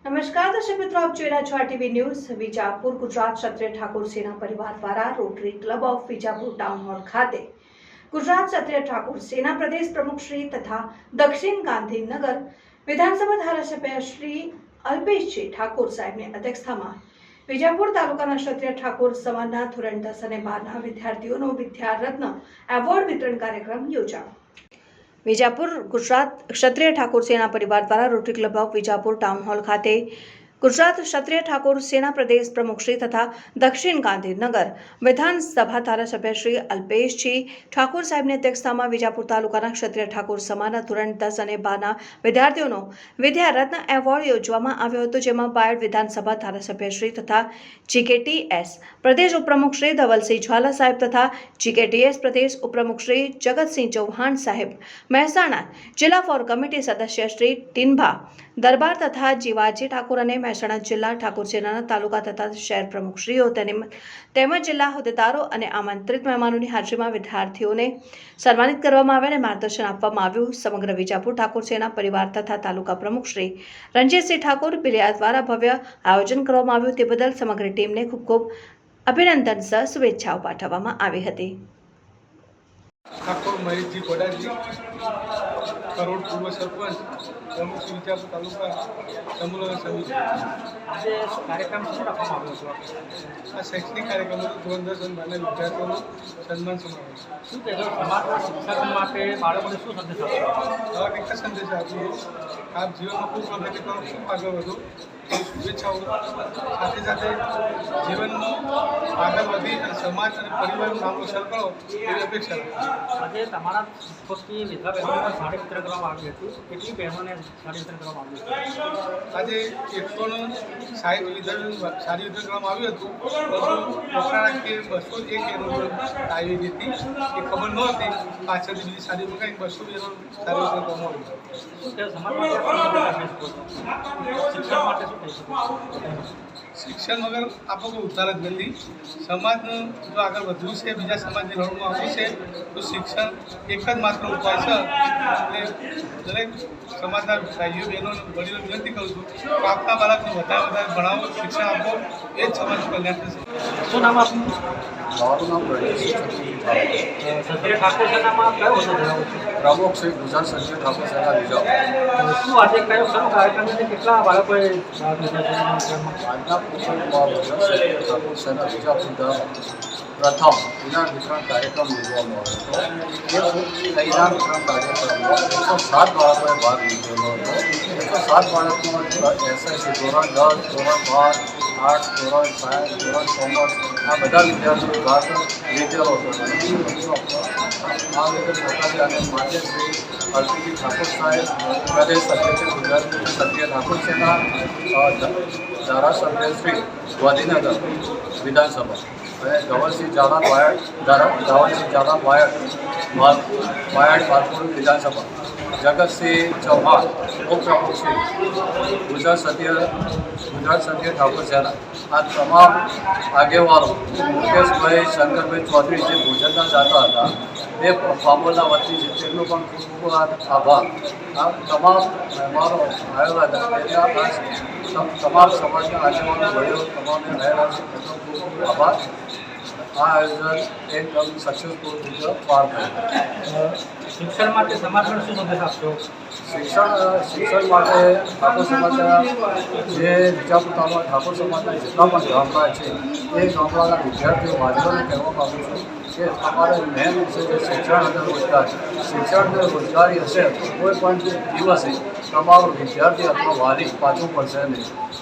નમસ્કાર દર્શક મિત્રો, આપ જોઈ રહ્યા છો આરટીવી ન્યૂઝ. વિજાપુર ગુજરાત ક્ષત્રિય ઠાકોર સેના પરિવાર દ્વારા rotary club of Vijapur town hall ખાતે ગુજરાત ક્ષત્રિય ઠાકોર સેના પ્રદેશ પ્રમુખ શ્રી તથા દક્ષિણ ગાંધીનગર વિધાનસભા ધારાસભ્ય શ્રી અલ્પેશજી ઠાકોર સાહેબની અધ્યક્ષતામાં વિજાપુર તાલુકાના ક્ષત્રિય ઠાકોર સમાજના ધોરણ 10 અને 12ના વિદ્યાર્થીઓનો વિદ્યારત્ન એવોર્ડ વિતરણ કાર્યક્રમ યોજાયો. વિજાપુર ગુજરાત ક્ષત્રિય ઠાકોર સેના પરિવાર દ્વારા rotary club of Vijapur town hall ખાતે ગુજરાત ક્ષત્રિય ઠાકોર સેના પ્રદેશ પ્રમુખ શ્રી તથા દક્ષિણ ગાંધીનગર વિધાનસભા ધારાસભ્ય શ્રી અલ્પેશજી ઠાકોર સાહેબની અધ્યક્ષતામાં વિજાપુર તાલુકાના ક્ષત્રિય ઠાકોર સમાજના ધોરણ 10 અને 12ના વિદ્યાર્થીઓનો વિદ્યારત્ન એવોર્ડ યોજવામાં આવ્યો હતો, જેમાં બાયડ વિધાનસભા ધારાસભ્ય શ્રી તથા જીકેટીએસ પ્રદેશ ઉપપ્રમુખ શ્રી ધવલસિંહ ઝાલા સાહેબ તથા જીકેટીએસ પ્રદેશ ઉપપ્રમુખ શ્રી જગતસિંહ ચૌહાણ સાહેબ, મહેસાણા જિલ્લા ફોર કમિટી સદસ્ય શ્રી ટીનભા દરબાર તથા જીવાજી ઠાકોર અને મહેસાણા જિલ્લા ઠાકોર સેનાના તાલુકા તથા શહેર પ્રમુખશ્રીઓ તેમજ જિલ્લા હોદ્દેદારો અને આમંત્રિત મહેમાનોની હાજરીમાં વિદ્યાર્થીઓને સન્માનિત કરવામાં આવ્યા અને માર્ગદર્શન આપવામાં આવ્યું. સમગ્ર વિજાપુર ઠાકોર સેના પરિવાર તથા તાલુકા પ્રમુખ શ્રી રણજીતસિંહ ઠાકોર બિલિયા દ્વારા ભવ્ય આયોજન કરવામાં આવ્યું. તે બદલ સમગ્ર ટીમને ખૂબ ખૂબ અભિનંદન સહ શુભેચ્છાઓ પાઠવવામાં આવી હતી. ઠાકોર મહેશજી કોડાજી, કરોડ પૂર્વ સરપંચ, પ્રમુખ શ્રી વિજાપુર તાલુકા સમન્વય સમિતિ. આજે કાર્યક્રમ શું રાખવામાં આવ્યો હતો? આ શૈક્ષણિક કાર્યક્રમ ધોરણ 10 અને 12ના વિદ્યાર્થીઓનું સન્માન સમાવેશ. શું કહેશો, સમાજના શિક્ષણ માટે બાળકોને શું સંદેશ આપશો? આવા એક જ સંદેશ આપ્યો, આપ જીવનમાં ખૂબ પ્રગતિ કરો, ખૂબ આગળ વધો, એ શુભેચ્છાઓ. સાથે સાથે જીવનમાં આગળ વધી અને સમાજ અને પરિવારનું નામ રોશન કરો એવી અપેક્ષા રાખું. આજે તમારા પક્ષથી વિધવા બહેનોને સાડી વિતરણ કરવામાં આવી હતી. કેટલી બહેનોને સાડી વિતરણ કરવામાં આવ્યું હતું? આજે 160 સારી વિતરણ કરવામાં આવ્યું હતું, પરંતુ પોતાના કે 201 એનો આવી હતી એ ખબર ન હતી. પાછળથી બીજી સારી મંગાવી 200 એનો સારી વિતરણ કરવામાં આવ્યું. શું કહેશો, સમાજ માટે શિક્ષણ માટે શું કહી શકો? શિક્ષણ વગર આપણો કોઈ ઉદ્ધાર જ નથી. સમાજનું જો આગળ વધવું છે, બીજા સમાજની રણમાં આવવું છે, તો શિક્ષણ એક જ માત્ર ઉપાય છે. એટલે દરેક સમાજના ભાઈઓ બહેનો વડીલો વિનંતી કરું છું કે આપના બાળકને વધારે ભણાવો, શિક્ષણ આપો, એ જ સમાજનું કલ્યાણ થશે. શું નામ આપનું? મારું નામ રણજીત ક્ષત્રિય ઠાકોર સેનામાં કયો હોદ્દો ધરાવો છો? પ્રમુખ શ્રી ગુજરાત ક્ષત્રિય ઠાકોર સેના વિજાપુર. શું આજે કયો શરૂ કાર્યક્રમ છે? કેટલા બાળકોએ ભાગ લીધા છે? આજના પ્રસંગમાં ગુજરાત ક્ષત્રિય ઠાકોર સેના વિજાપુર દ્વારા પ્રથમ ઇનામ વિતરણ કાર્યક્રમ યોજવામાં આવ્યો હતો. એ ઇનામ વિતરણ કાર્યક્રમમાં 107 બાળકોએ ભાગ લીધેલો હતો. 107 બાળકોમાં એસએસસી ધોરણ 10, ધોરણ 12, 8, ધોરણ 5, ધોરણ કોમર્સ આ બધા વિદ્યાર્થીઓ ભાગ લીધેલો હતો. આ વખતે પોતાની અને માન્ય શ્રી અલ્પેશજી ઠાકોર સાહેબ પ્રદેશ અધ્યક્ષ ગુજરાત ક્ષત્રિય ઠાકોર સેના ધારાસભ્ય શ્રી ગાંધીનગર વિધાનસભા અને ધવલસિંહ ઝાલા બાયડ માલપુર વિધાનસભા, જગતસિંહ ચૌહાણ ઉપપ્રમુખ શ્રી ગુજરાત ક્ષત્રિય ઠાકોર સેના, આ તમામ આગેવાનો મુકેશભાઈ શંકરભાઈ ચૌધરી જે ભોજનના જાતા હતા એ ફામોના વતી છે, તેમનો પણ ખૂબ ખૂબ આભાર. આ તમામ મહેમાનો આવેલા હતા, એટલે તમામ સમાજના આગેવાનો વડીલો તમામને રહેલા છે, તેમનો ખૂબ ખૂબ આભાર. આ આયોજન એકદમ સક્સેસફુલ રીતે પાર થયું. શિક્ષણ માટે સમાજને શું સંદેશ આપશો? શિક્ષણ માટે ઠાકોર સમાજના જે વિજાપુર તાલુકા ઠાકોર સમાજના જેટલા પણ ગામડા છે એ ગામડાના વિદ્યાર્થીઓ વાલીઓને કહેવા માગું છું કે અમારે મેન છે જે શિક્ષણ અને રોજગારી. શિક્ષણ અને રોજગારી હશે તો કોઈ પણ દિવસે તમારો વિદ્યાર્થી અથવા વાલી પાછું પડશે નહીં.